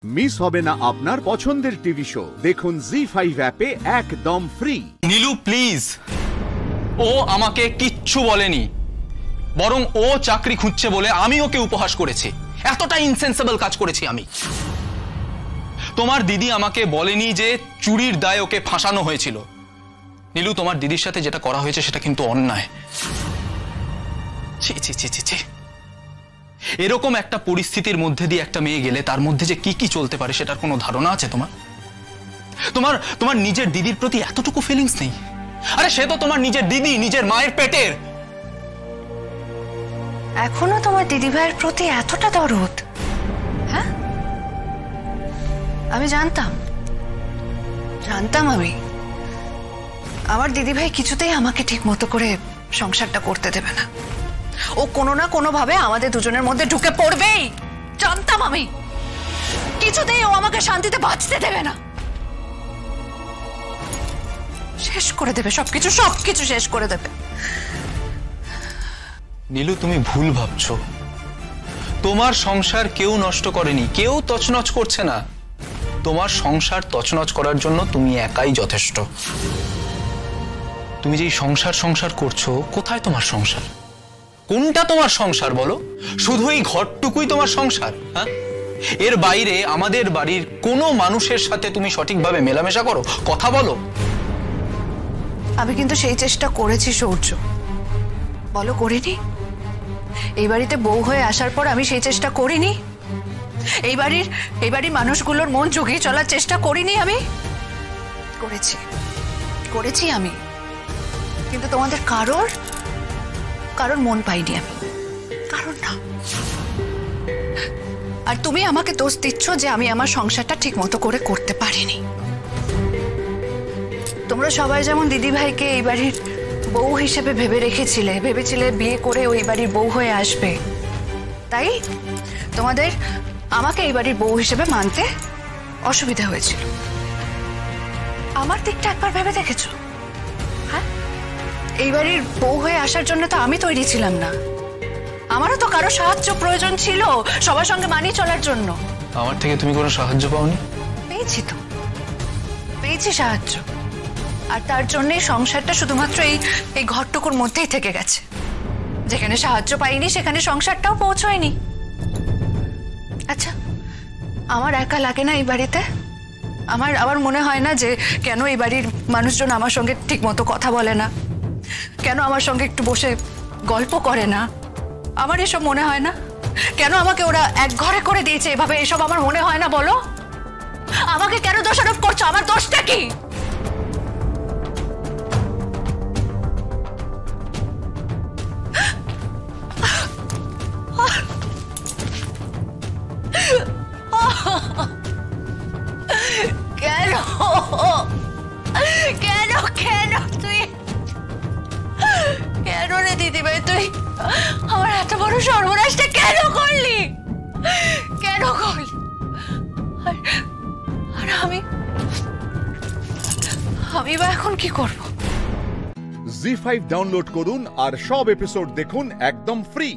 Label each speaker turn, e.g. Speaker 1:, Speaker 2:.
Speaker 1: Miss হবে না আপনার পছন্দের টিভি শো। দেখুন জি5 অ্যাপে একদম ফ্রি।
Speaker 2: নীলু প্লিজ, ও আমাকে কিচ্ছু বলেনি, বরং ও চাকরি খুঁজছে বলে আমি ওকে উপহাস করেছি। এতটা ইনসেন্সিবল কাজ করেছি আমি। তোমার দিদি আমাকে বলেনি যে চুরির দায়ে ওকে ফাঁসানো হয়েছিল। নীলু, তোমার দিদির সাথে যেটা করা হয়েছে সেটা কিন্তু অন্যায়। ছি ছি ছি ছি ছি। এরকম একটা পরিস্থিতির মধ্যে দিয়ে একটা মেয়ে গেলে তার মধ্যে যে কি কি চলতে পারে সেটার কোনো ধারণা আছে তোমার? তোমার তোমার নিজের দিদির প্রতি এতটুকু ফিলিংস নেই? আরে সে তো তোমার নিজের দিদি, নিজের মায়ের পেটের।
Speaker 3: এখনো তোমার দিদি ভাইয়ের প্রতি এতটা দরদ? হ্যাঁ, আমি জানতাম আমি আমার দিদি ভাই কিছুতেই আমাকে ঠিক মতো করে সংসারটা করতে দেবে না। ও কোনো না কোনো ভাবে আমাদের দুজনের মধ্যে ঢুকে পড়বেই। জানতাম আমি, কিছুতেই ও আমাকে শান্তিতে বাঁচতে দেবে না। শেষ করে দেবে সবকিছু শেষ করে দেবে।
Speaker 2: নীলু, তুমি ভুল ভাবছো। তোমার সংসার কেউ নষ্ট করেনি, কেউ তছনছ করছে না। তোমার সংসার তছনছ করার জন্য তুমি একাই যথেষ্ট। তুমি যেই সংসার করছো, কোথায় তোমার সংসার? কোনটা তোমার সংসার বলো? শুধু এই ঘরটুকুই তোমার সংসার? হ্যাঁ, এর বাইরে আমাদের বাড়ির কোনো মানুষের সাথে তুমি সঠিকভাবে মেলামেশা করো, কথা বলো?
Speaker 3: আমি কিন্তু সেই চেষ্টা করেছি সৌর্য, বলো করিনি? এই বাড়িতে বউ হয়ে আসার পর আমি সেই চেষ্টা করিনি? এই বাড়ির মানুষগুলোর মন জুগিয়ে চলার চেষ্টা করিনি? আমি করেছি আমি, কিন্তু তোমাদের কারোর মন পাইনি আমি, কারণ না। আর তুমি আমাকে দোষ দিচ্ছ যে আমি আমার সংসারটা ঠিক মতো করে করতে পারিনি। তোমরা সবাই যেমন দিদি ভাইকে এই বাড়ির বউ হিসেবে ভেবেছিলে বিয়ে করে ওই বাড়ির বউ হয়ে আসবে, তাই তোমাদের আমাকে এই বাড়ির বউ হিসেবে মানতে অসুবিধা হয়েছিল। আমার দিকটা একবার ভেবে দেখেছো? হ্যাঁ, এই বাড়ির বউ হয়ে আসার জন্য তো আমি তৈরি ছিলাম না। আমারও তো কারো সাহায্য প্রয়োজন ছিল সবার সঙ্গে মানিয়ে চলার জন্য।
Speaker 2: আমার থেকে তুমি কোনো সাহায্য পাওনি?
Speaker 3: পেয়েছি সাহায্য, আর তার জন্যই সংসারটা শুধুমাত্র এই ঘরটুকুর মধ্যেই থেকে গেছে। যেখানে সাহায্য পাইনি সেখানে সংসারটাও পৌঁছয়নি। আচ্ছা, আমার একা লাগে না এই বাড়িতে? আমার মনে হয় না যে কেন এই বাড়ির মানুষজন আমার সঙ্গে ঠিক মতো কথা বলে না, কেন আমার সঙ্গে একটু বসে গল্প করে না? আমার এসব মনে হয় না? কেন আমাকে ওরা এক ঘরে করে দিয়েছে এভাবে, এসব আমার মনে হয় না? বলো, আমাকে কেন দোষারোপ করছো? আমার দোষটা কি? কেন তুই, কেন রে দিদি ভাই, তুই আমার এত বড় সর্বনাশটা কেন করলি? কেন করলি? আর আমি বা এখন কি করব?
Speaker 1: জি5 ডাউনলোড করুন আর সব এপিসোড দেখুন একদম ফ্রি।